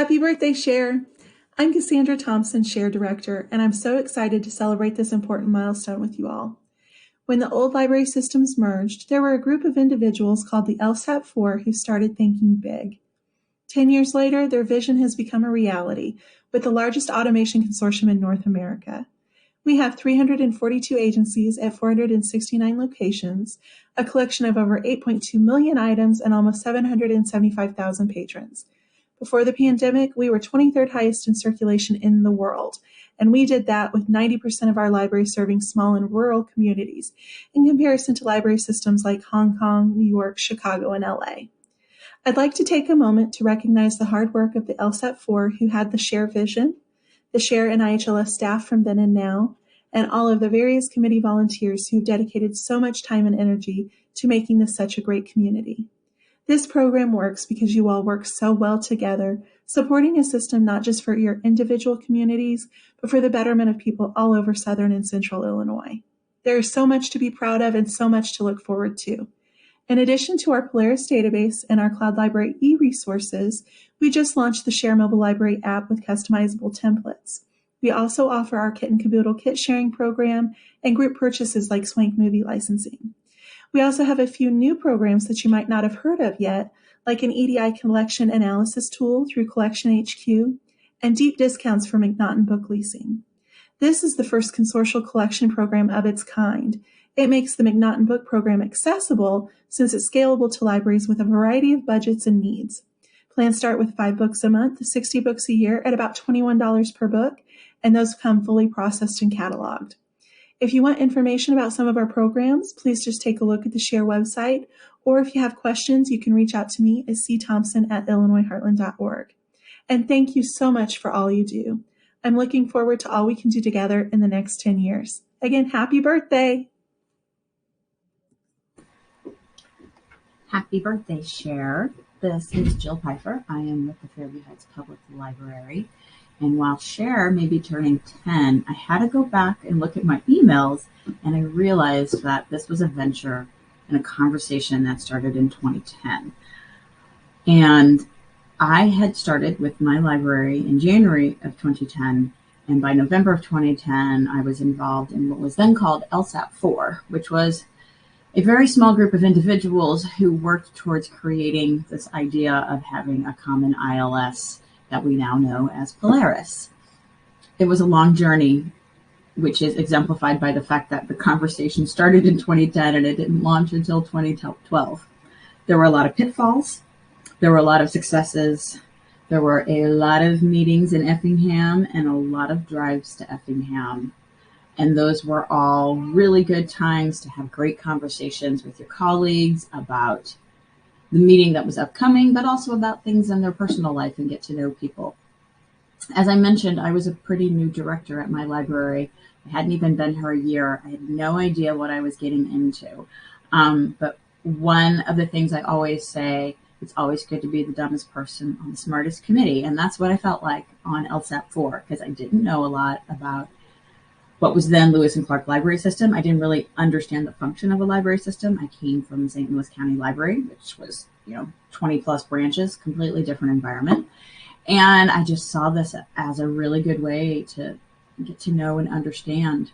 Happy birthday, Cher! I'm Cassandra Thompson, Cher Director, and I'm so excited to celebrate this important milestone with you all. When the old library systems merged, there were a group of individuals called the LSAT-4 who started thinking big. 10 years later, their vision has become a reality, with the largest automation consortium in North America. We have 342 agencies at 469 locations, a collection of over 8.2 million items, and almost 775,000 patrons. Before the pandemic, we were 23rd highest in circulation in the world, and we did that with 90% of our libraries serving small and rural communities, in comparison to library systems like Hong Kong, New York, Chicago, and LA. I'd like to take a moment to recognize the hard work of the LSAT-4 who had the Cher vision, the Cher and IHLS staff from then and now, and all of the various committee volunteers who have dedicated so much time and energy to making this such a great community. This program works because you all work so well together, supporting a system not just for your individual communities, but for the betterment of people all over Southern and Central Illinois. There is so much to be proud of and so much to look forward to. In addition to our Polaris database and our Cloud Library e-resources, we just launched the Cher Mobile Library app with customizable templates. We also offer our Kit and Caboodle kit sharing program and group purchases like Swank movie licensing. We also have a few new programs that you might not have heard of yet, like an EDI collection analysis tool through Collection HQ and deep discounts for McNaughton Book Leasing. This is the first consortial collection program of its kind. It makes the McNaughton Book Program accessible since it's scalable to libraries with a variety of budgets and needs. Plans start with 5 books a month, 60 books a year at about $21 per book, and those come fully processed and cataloged. If you want information about some of our programs, please just take a look at the Cher website, or if you have questions, you can reach out to me at cthompson@illinoisheartland.org. And thank you so much for all you do. I'm looking forward to all we can do together in the next 10 years. Again, happy birthday! Happy birthday, Cher. This is Jill Pfeiffer. I am with the Fairview Heights Public Library. And while Cher may be turning 10, I had to go back and look at my emails, and I realized that this was a venture and a conversation that started in 2010. And I had started with my library in January of 2010, and by November of 2010, I was involved in what was then called LSAT-4, which was a very small group of individuals who worked towards creating this idea of having a common ILS that we now know as Polaris. It was a long journey, which is exemplified by the fact that the conversation started in 2010 and it didn't launch until 2012. There were a lot of pitfalls. There were a lot of successes. There were a lot of meetings in Effingham and a lot of drives to Effingham. And those were all really good times to have great conversations with your colleagues about the meeting that was upcoming, but also about things in their personal life and get to know people. As I mentioned, I was a pretty new director at my library. I hadn't even been here a year. I had no idea what I was getting into. But one of the things I always say, it's always good to be the dumbest person on the smartest committee. And that's what I felt like on LSAT-4, because I didn't know a lot about what was then Lewis and Clark Library System. I didn't really understand the function of a library system. I came from the St. Louis County Library, which was, 20 plus branches, completely different environment. And I just saw this as a really good way to get to know and understand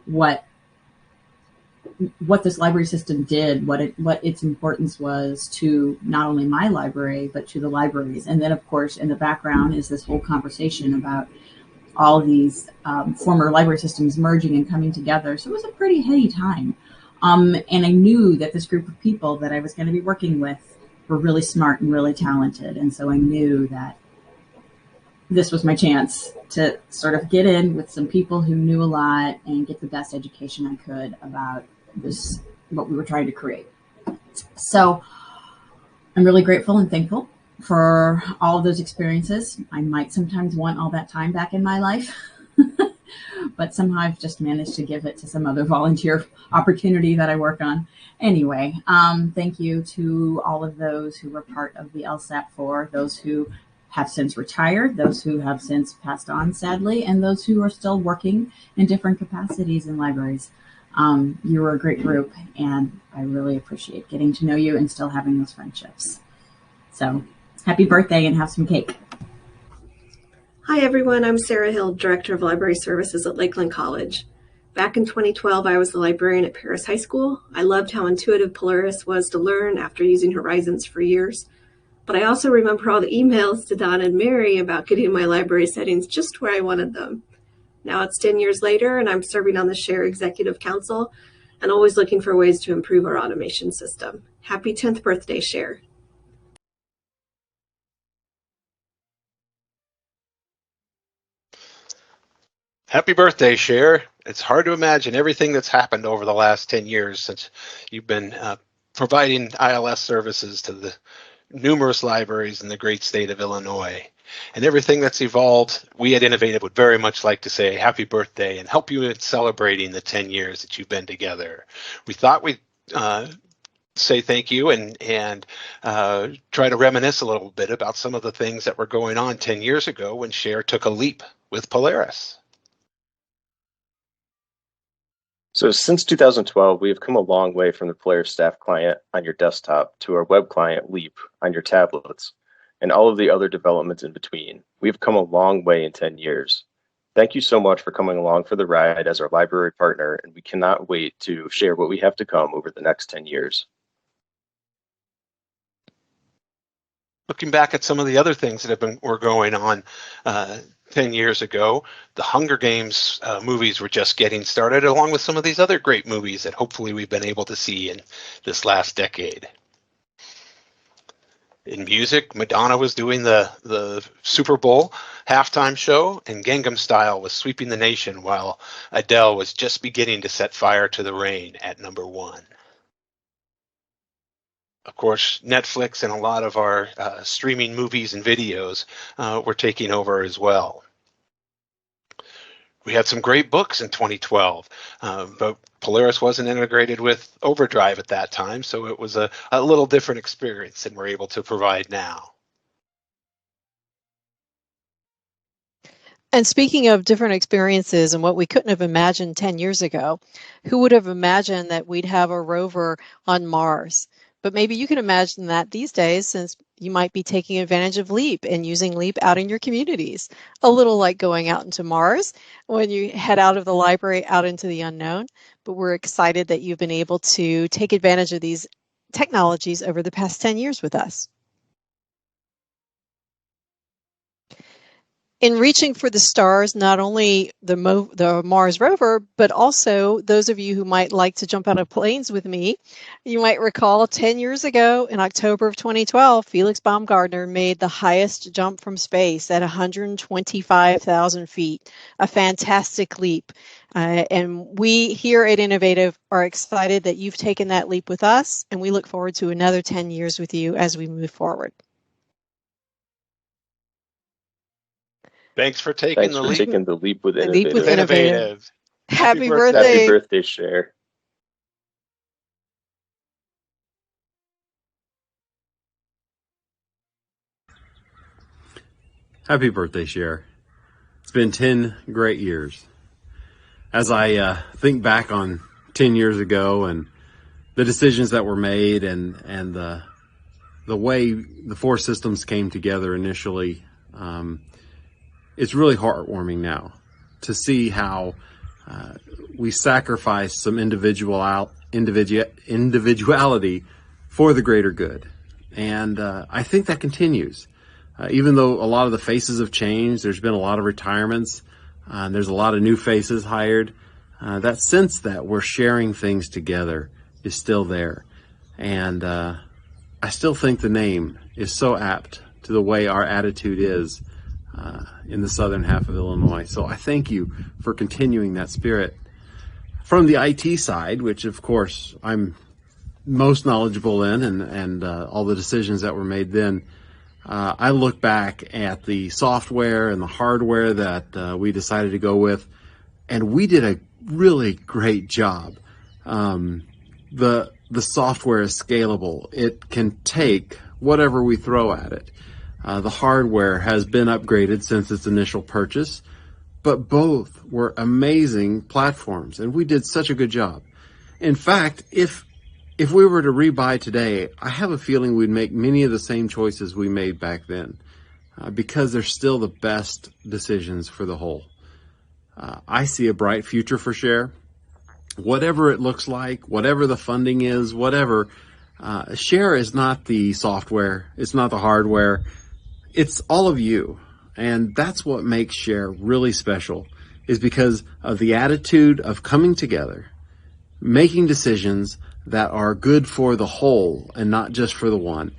what this library system did, what its importance was to not only my library, but to the libraries. And then, of course, in the background is this whole conversation about all these former library systems merging and coming together. So it was a pretty heady time. And I knew that this group of people that I was going to be working with were really smart and really talented. And so I knew that this was my chance to sort of get in with some people who knew a lot and get the best education I could about this, what we were trying to create. So I'm really grateful and thankful for all of those experiences. I might sometimes want all that time back in my life, but somehow I've just managed to give it to some other volunteer opportunity that I work on. Anyway, thank you to all of those who were part of the LSAT-4, those who have since retired, those who have since passed on, sadly, and those who are still working in different capacities in libraries. You were a great group, and I really appreciate getting to know you and still having those friendships. So happy birthday and have some cake. Hi everyone, I'm Sarah Hill, Director of Library Services at Lakeland College. Back in 2012, I was the librarian at Paris High School. I loved how intuitive Polaris was to learn after using Horizons for years. But I also remember all the emails to Don and Mary about getting my library settings just where I wanted them. Now it's 10 years later and I'm serving on the Share Executive Council and always looking for ways to improve our automation system. Happy 10th birthday, Share. Happy birthday, Cher. It's hard to imagine everything that's happened over the last 10 years since you've been providing ILS services to the numerous libraries in the great state of Illinois. And everything that's evolved, we at Innovative would very much like to say happy birthday and help you in celebrating the 10 years that you've been together. We thought we'd say thank you and try to reminisce a little bit about some of the things that were going on 10 years ago when Cher took a leap with Polaris. So since 2012, we have come a long way from the Polaris staff client on your desktop to our web client Leap on your tablets and all of the other developments in between. We've come a long way in 10 years. Thank you so much for coming along for the ride as our library partner, and we cannot wait to share what we have to come over the next 10 years. Looking back at some of the other things that were going on 10 years ago, the Hunger Games movies were just getting started, along with some of these other great movies that hopefully we've been able to see in this last decade. In music, Madonna was doing the Super Bowl halftime show, and Gangnam Style was sweeping the nation while Adele was just beginning to set fire to the rain at #1. Of course, Netflix and a lot of our streaming movies and videos were taking over as well. We had some great books in 2012, but Polaris wasn't integrated with Overdrive at that time, so it was a little different experience than we're able to provide now. And speaking of different experiences and what we couldn't have imagined 10 years ago, who would have imagined that we'd have a rover on Mars? But maybe you can imagine that these days, since you might be taking advantage of Leap and using Leap out in your communities. A little like going out into Mars when you head out of the library out into the unknown. But we're excited that you've been able to take advantage of these technologies over the past 10 years with us. In reaching for the stars, not only the Mars rover, but also those of you who might like to jump out of planes with me, you might recall 10 years ago in October of 2012, Felix Baumgartner made the highest jump from space at 125,000 feet, a fantastic leap. And we here at Innovative are excited that you've taken that leap with us, and we look forward to another 10 years with you as we move forward. Thanks for taking the leap with Innovative. Happy birthday. Happy birthday, Cher. Happy birthday, Cher. It's been 10 great years. As I think back on 10 years ago and the decisions that were made and the way the four systems came together initially, it's really heartwarming now to see how we sacrificed some individuality for the greater good. And I think that continues. Even though a lot of the faces have changed, there's been a lot of retirements, and there's a lot of new faces hired, that sense that we're sharing things together is still there. And I still think the name is so apt to the way our attitude is in the southern half of Illinois. So I thank you for continuing that spirit. From the IT side, which of course I'm most knowledgeable in, and all the decisions that were made then, I look back at the software and the hardware that we decided to go with, and we did a really great job. The software is scalable. It can take whatever we throw at it. The hardware has been upgraded since its initial purchase, but both were amazing platforms, and we did such a good job. In fact, if we were to rebuy today, I have a feeling we'd make many of the same choices we made back then. because they're still the best decisions for the whole. I see a bright future for Share. Whatever it looks like, whatever the funding is, whatever, Share is not the software, it's not the hardware, it's all of you. And that's what makes Share really special, is because of the attitude of coming together, making decisions that are good for the whole and not just for the one.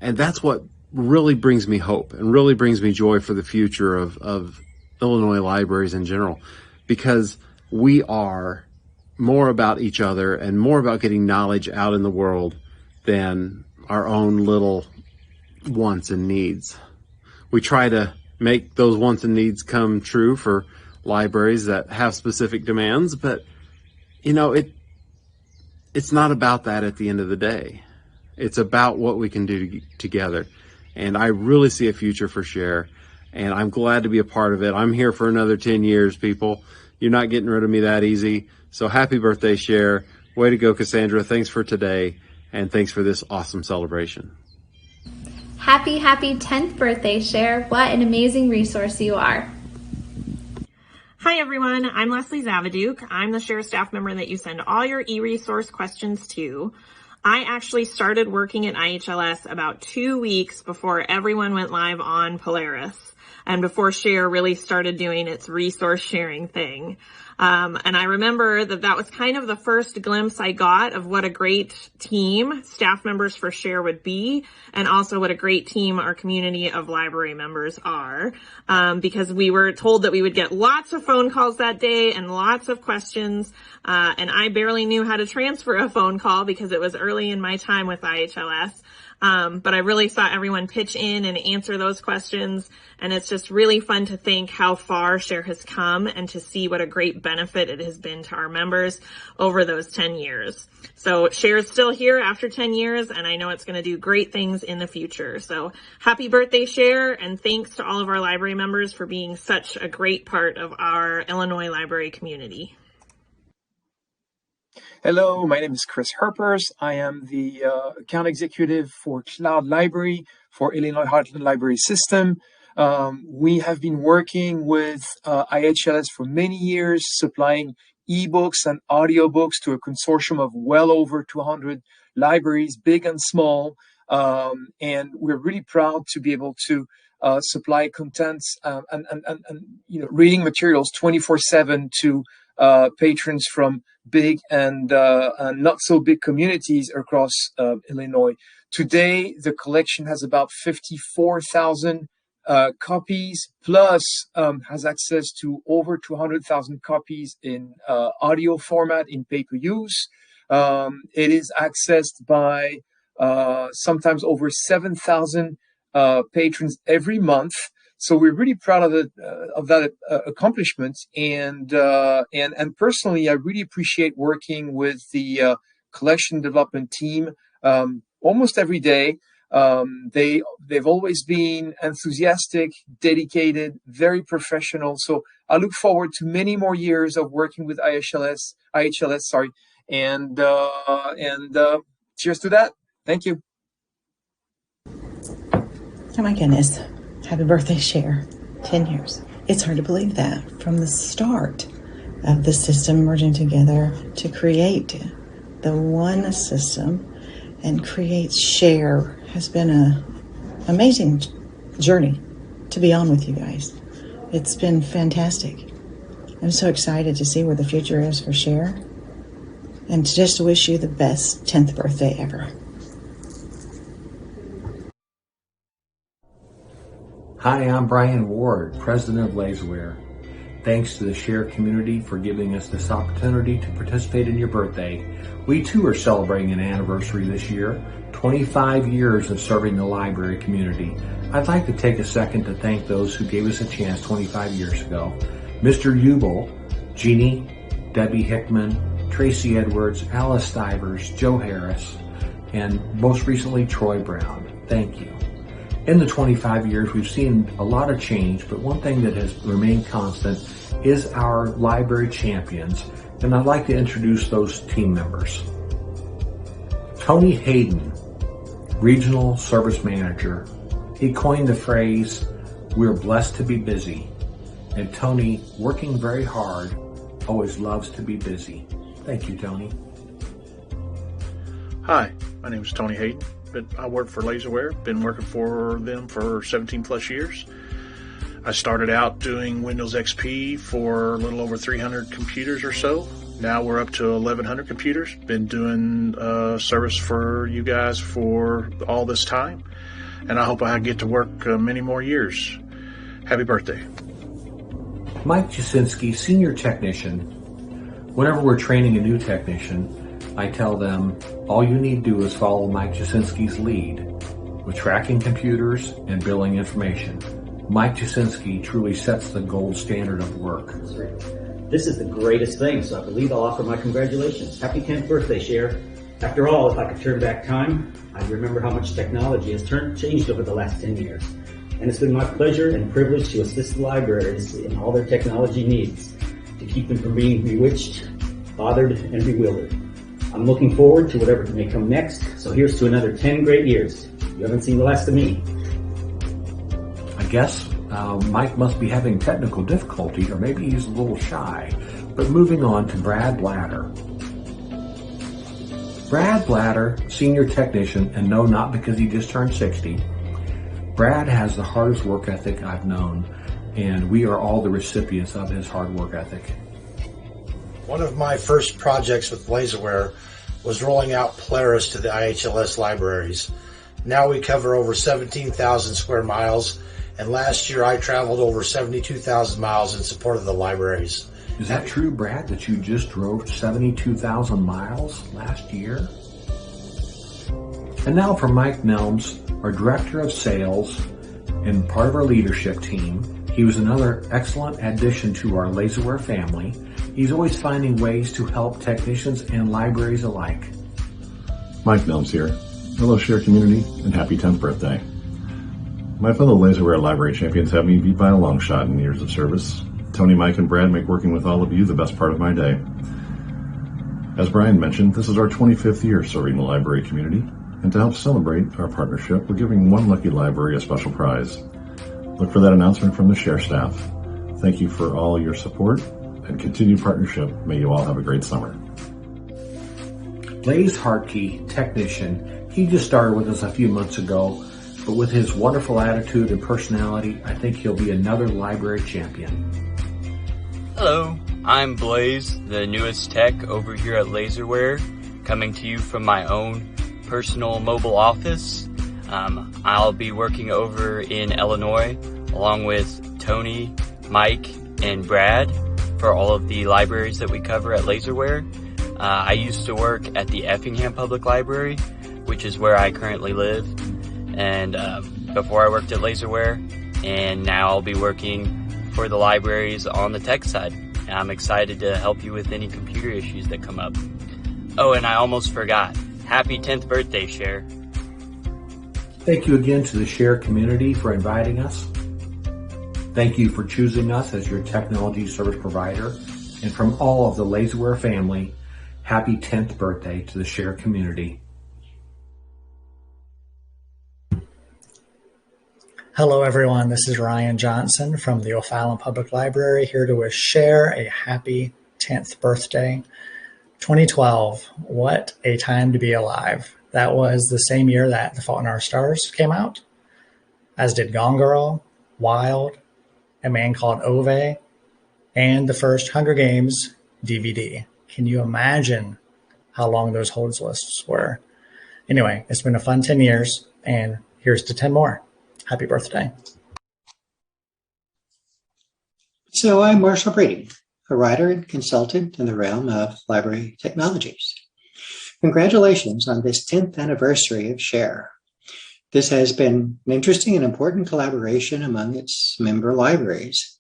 And that's what really brings me hope and really brings me joy for the future of Illinois libraries in general, because we are more about each other and more about getting knowledge out in the world than our own little wants and needs. We try to make those wants and needs come true for libraries that have specific demands, but it's not about that at the end of the day. It's about what we can do together. And I really see a future for Share, and I'm glad to be a part of it. I'm here for another 10 years, people. You're not getting rid of me that easy. So happy birthday, Share. Way to go, Cassandra. Thanks for today, and thanks for this awesome celebration. Happy 10th birthday, Share. What an amazing resource you are. Hi everyone, I'm Leslie Zavaduke. I'm the Share staff member that you send all your e-resource questions to. I actually started working at IHLS about 2 weeks before everyone went live on Polaris and before Share really started doing its resource sharing thing. And I remember that was kind of the first glimpse I got of what a great team staff members for Share would be, and also what a great team our community of library members are, because we were told that we would get lots of phone calls that day and lots of questions, and I barely knew how to transfer a phone call because it was early in my time with IHLS. But I really saw everyone pitch in and answer those questions. And it's just really fun to think how far Share has come and to see what a great benefit it has been to our members over those 10 years. So Share is still here after 10 years, and I know it's going to do great things in the future. So happy birthday, Share, and thanks to all of our library members for being such a great part of our Illinois library community. Hello, my name is Chris Herpers. I am the account executive for Cloud Library for Illinois Heartland Library System. We have been working with IHLS for many years, supplying ebooks and audiobooks to a consortium of well over 200 libraries, big and small. And we're really proud to be able to supply contents and reading materials 24/7 to patrons from big and not so big communities across Illinois. Today, the collection has about 54,000 copies, plus has access to over 200,000 copies in audio format in pay-per-use. It is accessed by sometimes over 7,000 patrons every month. So we're really proud of that accomplishment, and personally, I really appreciate working with the collection development team almost every day. They've always been enthusiastic, dedicated, very professional. So I look forward to many more years of working with IHLS, and cheers to that. Thank you. Oh my goodness. Happy birthday, Share. 10 years. It's hard to believe that from the start of the system merging together to create the one system and create Share has been an amazing journey to be on with you guys. It's been fantastic. I'm so excited to see where the future is for Share, and to just wish you the best 10th birthday ever. Hi, I'm Brian Ward, President of Laserware. Thanks to the Share community for giving us this opportunity to participate in your birthday. We too are celebrating an anniversary this year, 25 years of serving the library community. I'd like to take a second to thank those who gave us a chance 25 years ago. Mr. Ubel, Jeannie, Debbie Hickman, Tracy Edwards, Alice Stivers, Joe Harris, and most recently Troy Brown. Thank you. In the 25 years, we've seen a lot of change, but one thing that has remained constant is our library champions, and I'd like to introduce those team members. Tony Hayden, Regional Service Manager He coined the phrase, "We're blessed to be busy." And Tony, working very hard, always loves to be busy. Thank you, Tony. Hi, my name is Tony Hayden. I work for Laserware. Been working for them for 17 plus years. I started out doing Windows XP for a little over 300 computers or so. Now we're up to 1,100 computers. Been doing service for you guys for all this time. And I hope I get to work many more years. Happy birthday. Mike Jasinski, Senior Technician. Whenever we're training a new technician, I tell them, all you need to do is follow Mike Jasinski's lead with tracking computers and billing information. Mike Jasinski truly sets the gold standard of work. That's right. This is the greatest thing, so I believe I'll offer my congratulations. Happy 10th birthday, Cher. After all, if I could turn back time, I'd remember how much technology has changed over the last 10 years. And it's been my pleasure and privilege to assist the libraries in all their technology needs to keep them from being bewitched, bothered, and bewildered. I'm looking forward to whatever may come next, so here's to another 10 great years. You haven't seen the last of me. I guess Mike must be having technical difficulty, or maybe he's a little shy. But moving on to Brad Blatter. Brad Blatter, Senior Technician, and no, not because he just turned 60. Brad has the hardest work ethic I've known, and we are all the recipients of his hard work ethic. One of my first projects with Laserware was rolling out Polaris to the IHLS libraries. Now we cover over 17,000 square miles, and last year I traveled over 72,000 miles in support of the libraries. Is that true, Brad, that you just drove 72,000 miles last year? And now for Mike Nelms, our Director of Sales and part of our leadership team. He was another excellent addition to our Laserware family. He's always finding ways to help technicians and libraries alike. Mike Nelms here. Hello, Share community, and happy 10th birthday. My fellow Laserware library champions have me beat by a long shot in years of service. Tony, Mike, and Brad make working with all of you the best part of my day. As Brian mentioned, this is our 25th year serving the library community, and to help celebrate our partnership, we're giving one lucky library a special prize. Look for that announcement from the Share staff. Thank you for all your support and continued partnership. May you all have a great summer. Blaze Hartke, Technician. He just started with us a few months ago, but with his wonderful attitude and personality, I think he'll be another library champion. Hello, I'm Blaze, the newest tech over here at Laserware, coming to you from my own personal mobile office. I'll be working over in Illinois along with Tony, Mike, and Brad for all of the libraries that we cover at Laserware. I used to work at the Effingham Public Library, which is where I currently live, and before I worked at Laserware, and now I'll be working for the libraries on the tech side. I'm excited to help you with any computer issues that come up. Oh, and I almost forgot. Happy 10th birthday, Cher. Thank you again to the Share community for inviting us. Thank you for choosing us as your technology service provider. And from all of the Laserware family, happy 10th birthday to the Share community. Hello everyone, this is Ryan Johnson from the O'Fallon Public Library, here to wish Cher a happy 10th birthday. 2012, what a time to be alive. That was the same year that The Fault in Our Stars came out, as did Gone Girl, Wild, A Man Called Ove, and the first Hunger Games DVD. Can you imagine how long those holds lists were? Anyway, it's been a fun 10 years, and here's to 10 more. Happy birthday. So I'm Marshall Brady, a writer and consultant in the realm of library technologies. Congratulations on this 10th anniversary of Share. This has been an interesting and important collaboration among its member libraries.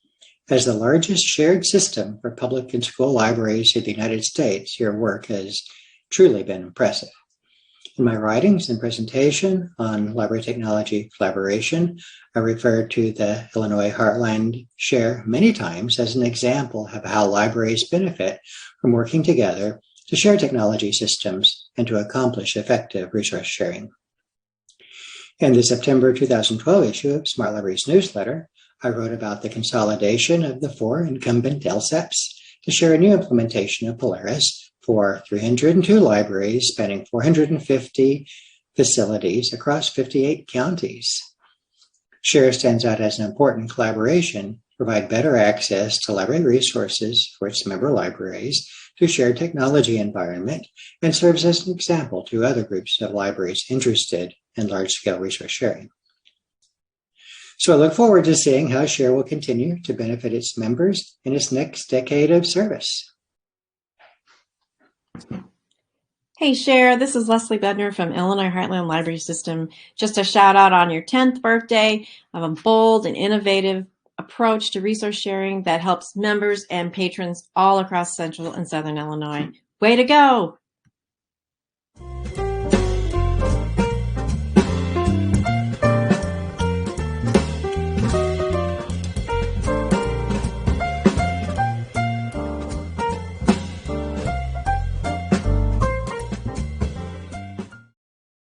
As the largest shared system for public and school libraries in the United States, your work has truly been impressive. In my writings and presentation on library technology collaboration, I referred to the Illinois Heartland Share many times as an example of how libraries benefit from working together to share technology systems and to accomplish effective resource sharing. In the September 2012 issue of Smart Libraries newsletter, I wrote about the consolidation of the 4 incumbent LSAPs to share a new implementation of Polaris for 302 libraries spanning 450 facilities across 58 counties. SHARE stands out as an important collaboration to provide better access to library resources for its member libraries through shared technology environment and serves as an example to other groups of libraries interested in large-scale resource sharing. So I look forward to seeing how SHARE will continue to benefit its members in its next decade of service. Hey, Share, this is Leslie Bedner from Illinois Heartland Library System. Just a shout out on your 10th birthday of a bold and innovative approach to resource sharing that helps members and patrons all across Central and Southern Illinois. Way to go!